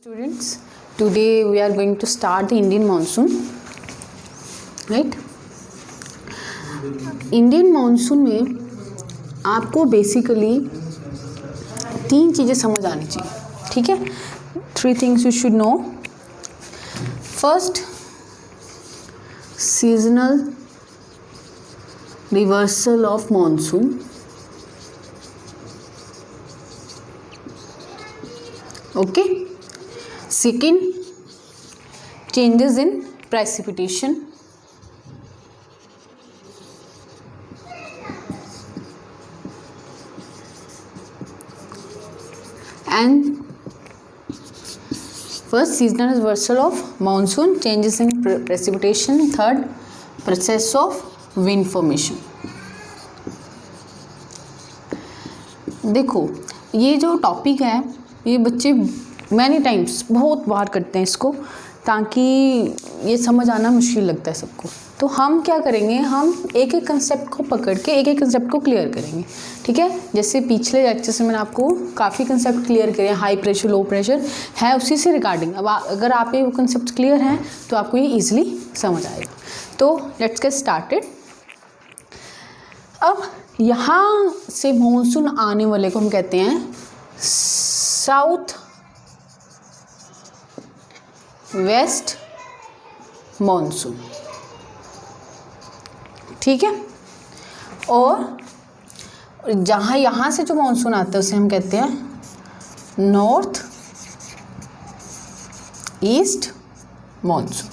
Students, today we are going to start the Indian monsoon, right? Indian monsoon में आपको basically 3 चीज़ें समझ आनी चाहिए, ठीक है? 3 things you should know. First, seasonal reversal of monsoon. Okay. Second, changes in precipitation. And first, seasonal reversal of monsoon, changes in precipitation. Third, process of wind formation. देखो, ये जो टॉपिक है ये बच्चे मैनी टाइम्स बहुत बार करते हैं इसको, ताकि ये समझ आना मुश्किल लगता है सबको। तो हम क्या करेंगे, हम एक एक कंसेप्ट को पकड़ के एक एक कंसेप्ट को क्लियर करेंगे, ठीक है? जैसे पिछले लेक्चर से मैंने आपको काफ़ी कंसेप्ट क्लियर करे, हाई प्रेशर लो प्रेशर है, उसी से रिगार्डिंग। अब अगर आप ये वो कंसेप्ट क्लियर हैं तो आपको ये ईजिली समझ आएगा। तो लेट्स गेट स्टार्टेड। अब यहाँ से मानसून आने वाले को हम कहते हैं साउथ वेस्ट मॉनसून, ठीक है? और जहाँ यहाँ से जो मॉनसून आता है उसे हम कहते हैं नॉर्थ ईस्ट मॉनसून।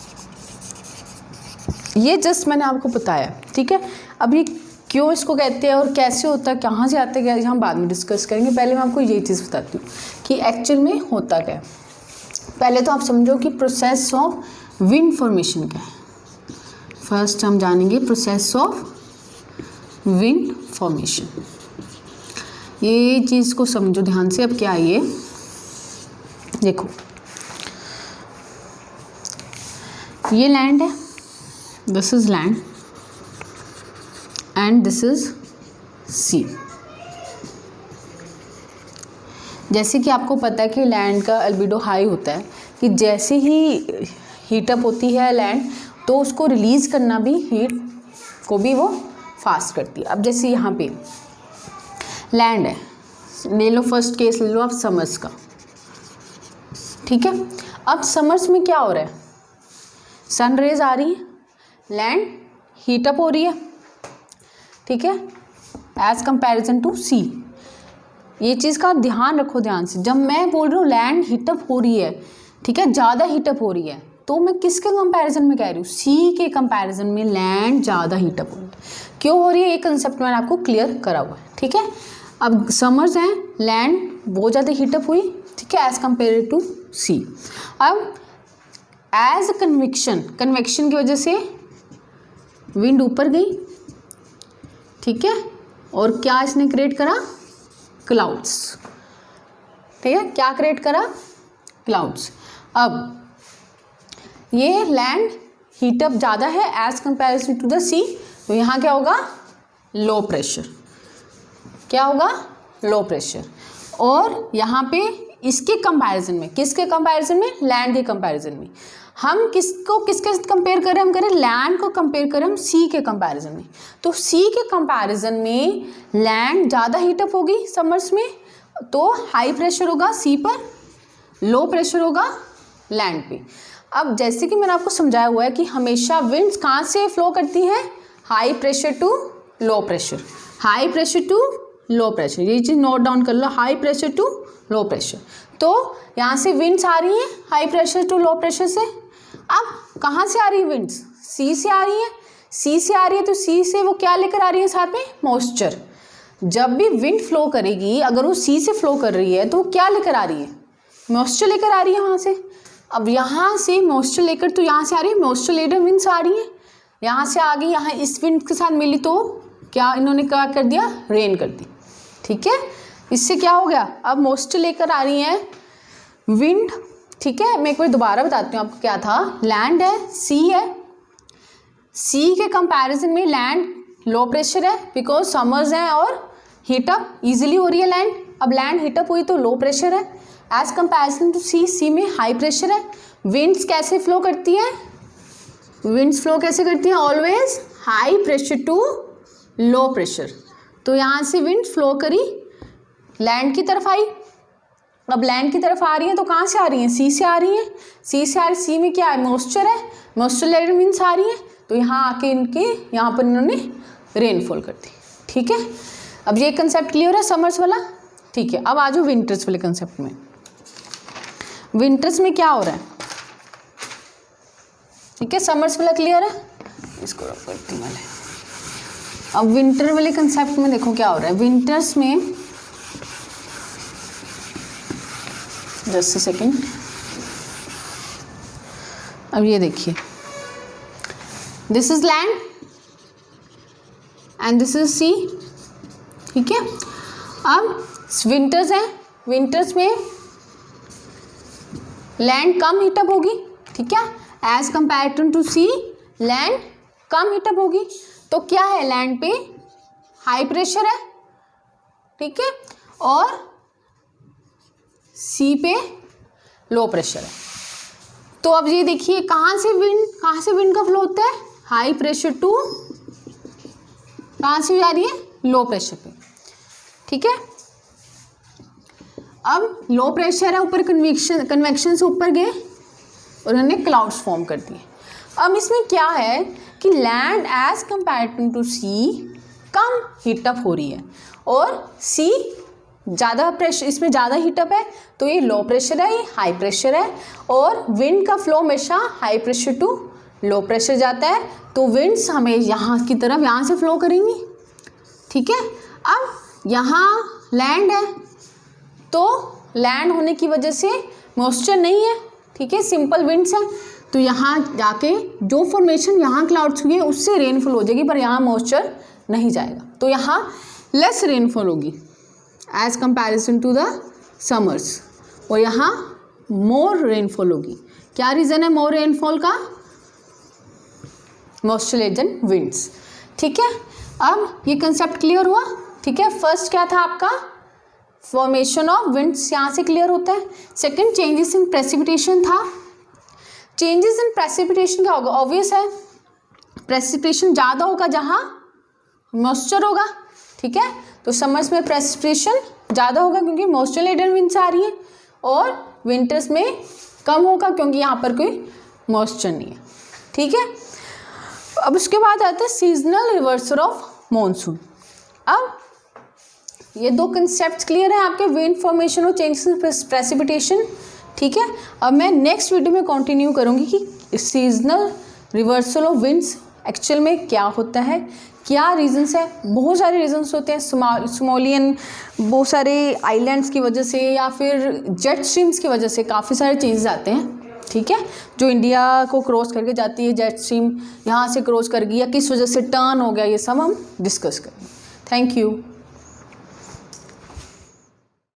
ये जस्ट मैंने आपको बताया, ठीक है? अभी क्यों इसको कहते हैं और कैसे होता है, कहाँ से आते हैं, हम बाद में डिस्कस करेंगे। पहले मैं आपको ये चीज़ बताती हूँ कि एक्चुअल में होता क्या है। पहले तो आप समझो कि प्रोसेस ऑफ विंड फॉर्मेशन क्या है। फर्स्ट हम जानेंगे प्रोसेस ऑफ विंड फॉर्मेशन। ये चीज़ को समझो ध्यान से। अब क्या है ये, देखो ये लैंड है, this is land and this is sea. जैसे कि आपको पता है कि लैंड का अल्बिडो हाई होता है, कि जैसे ही हीटअप होती है लैंड तो उसको रिलीज़ करना भी, हीट को भी वो फास्ट करती है। अब जैसे यहाँ पे लैंड है, ले लो फर्स्ट केस ले लो आप समर्स का, ठीक है? अब समर्स में क्या हो रहा है, सन रेज आ रही है, लैंड हीटअप हो रही है, ठीक है, एज कंपैरिजन टू सी। ये चीज़ का ध्यान रखो ध्यान से। जब मैं बोल रही हूँ लैंड हीटअप हो रही है, ठीक है, ज़्यादा हीटअप हो रही है, तो मैं किसके कंपैरिजन में कह रही हूँ, सी के कंपैरिजन में लैंड ज़्यादा हीटअप हो रही है। क्यों हो रही है, ये कंसेप्ट मैंने आपको क्लियर करा हुआ है, ठीक है? अब समर्स हैं, लैंड बहुत ज़्यादा हीटअप हुई, ठीक है, एज कम्पेयर टू सी। अब एज कन्वेक्शन, कन्वेक्शन की वजह से विंड ऊपर गई, ठीक है, और क्या इसने क्रिएट करा, क्लाउड्स, ठीक है? क्या क्रिएट करा, क्लाउड्स। अब ये लैंड हीटअप ज़्यादा है एज कंपैरिजन टू द सी, तो यहाँ क्या होगा, लो प्रेशर। क्या होगा, लो प्रेशर। और यहाँ पे इसके कंपैरिजन में, किसके कंपैरिजन में, लैंड के कंपैरिजन में। हम किसको किसके साथ कंपेयर करें, हम करें लैंड को कंपेयर करें हम सी के कंपैरिजन में। तो सी के कंपैरिजन में लैंड ज़्यादा हीटअप होगी समर्स में, तो हाई प्रेशर होगा सी पर, लो प्रेशर होगा लैंड पे। अब जैसे कि मैंने आपको समझाया हुआ है कि हमेशा विंड्स कहाँ से फ्लो करती हैं, high pressure to low pressure, high pressure to low pressure. ये चीज़ नोट डाउन कर लो, high pressure to low pressure. तो यहाँ से विंड्स आ रही हैं high pressure to low pressure से। अब कहाँ से आ रही है विंड्स, सी से आ रही है। सी से आ रही है तो सी से वो क्या लेकर आ रही है, साथ में मॉइस्चर। जब भी विंड फ्लो करेगी, अगर वो सी से फ्लो कर रही है तो क्या लेकर आ रही है, मॉइस्चर लेकर आ रही है वहाँ से। अब यहाँ से मॉइस्चर लेकर तो यहाँ से आ रही है, मॉइस्चर लेकर विंड्स आ रही है, यहाँ से आ गई, यहाँ इस विंड के साथ मिली तो क्या इन्होंने क्या कर दिया, रेन कर दी, ठीक है? इससे क्या हो गया, अब मॉइस्चर लेकर आ रही है विंड, ठीक है? मैं एक बार दोबारा बताती हूँ आपको क्या था। लैंड है, सी है, सी के कंपैरिजन में लैंड लो प्रेशर है बिकॉज समर्स हैं और हीटअप ईजिली हो रही है लैंड। अब लैंड हीटअप हुई तो लो प्रेशर है, as comparison to sea, sea में हाई प्रेशर है। विंड्स कैसे फ्लो करती है, विंड्स फ्लो कैसे करती हैं, always high pressure to low pressure. तो यहाँ से विंड फ्लो करी, लैंड की तरफ आई। अब लैंड की तरफ आ रही है तो कहाँ से आ रही है, सी से आ रही है। सी से आ रही, सी में क्या है, मॉइस्चर है, मॉइस्चर लेडन विंड्स आ रही है। तो यहाँ आके इनके यहाँ पर इन्होंने रेनफॉल कर दी। ठीक है, अब ये कंसेप्ट क्लियर है समर्स वाला। ठीक है, अब आ जाओ विंटर्स वाले कंसेप्ट में। विंटर्स में क्या हो रहा है, ठीक है, समर्स वाला क्लियर है, इसको रख करती हूँ मैंने। अब विंटर वाले कंसेप्ट में देखो क्या हो रहा है। विंटर्स में जस्ट अ सेकेंड, अब ये देखिए, this is land and this is sea. ठीक है, अब विंटर्स है, विंटर्स में लैंड कम हीटअप होगी। ठीक है, as compare to sea land कम हीटअप होगी। तो क्या है, लैंड पे हाई प्रेशर है, ठीक है, और सी पे लो प्रेशर है। तो अब ये देखिए कहाँ से विंड का फ्लो होता है, हाई प्रेशर टू कहाँ से जा रही है, लो प्रेशर पे। ठीक है, अब लो प्रेशर है, ऊपर कन्वेक्शन से ऊपर गए और उन्होंने क्लाउड्स फॉर्म कर दिए। अब इसमें क्या है कि land as compare to sea कम हीटअप हो रही है और सी ज़्यादा प्रेशर, इसमें ज़्यादा हीटअप है। तो ये लो प्रेशर है, ये हाई प्रेशर है, और विंड का फ्लो हमेशा high pressure to low pressure जाता है। तो विंड्स हमें यहाँ की तरफ यहाँ से फ्लो करेंगी। ठीक है, अब यहाँ लैंड है, तो लैंड होने की वजह से मॉइस्चर नहीं है। ठीक है, सिंपल विंड्स है, तो यहाँ जाके जो फॉर्मेशन यहाँ क्लाउड्स हुई है उससे रेनफॉल हो जाएगी, पर यहाँ मॉइस्चर नहीं जाएगा। तो यहाँ लेस रेनफॉल होगी as comparison to the summers, और यहाँ मोर रेनफॉल होगी। क्या रीज़न है मोर रेनफॉल का, मॉइस्चर लेडन विंड्स। ठीक है, अब ये कंसेप्ट क्लियर हुआ। ठीक है, फर्स्ट क्या था आपका, फॉर्मेशन ऑफ विंड्स, यहाँ से क्लियर होता है। सेकंड चेंजेस इन प्रेसिपिटेशन था। चेंजेस इन प्रेसिपिटेशन क्या होगा, ऑब्वियस है, प्रेसिपिटेशन ज़्यादा होगा जहाँ मॉइस्चर होगा। ठीक है, तो समर्स में प्रेसिपिटेशन ज़्यादा होगा क्योंकि मॉइस्चर लेडन विंड्स आ रही है, और विंटर्स में कम होगा क्योंकि यहाँ पर कोई मॉइस्चर नहीं है। ठीक है, अब उसके बाद आता है सीजनल रिवर्सल ऑफ मॉनसून। अब ये दो कंसेप्ट क्लियर है आपके, विंड फॉर्मेशन और चेंजेस इन प्रेसिपिटेशन। ठीक है, अब मैं नेक्स्ट वीडियो में कंटिन्यू करूँगी कि seasonal reversal of winds actual में क्या होता है, क्या रीजंस है। बहुत सारे रीजंस होते हैं, सोमालियन बहुत सारे आइलैंड्स की वजह से या फिर जेट स्ट्रीम्स की वजह से काफ़ी सारे चेंजेस आते हैं। ठीक है, जो इंडिया को क्रॉस करके जाती है जेट स्ट्रीम, यहाँ से क्रॉस कर गई या किस वजह से टर्न हो गया, ये सब हम डिस्कस करेंगे। Thank you.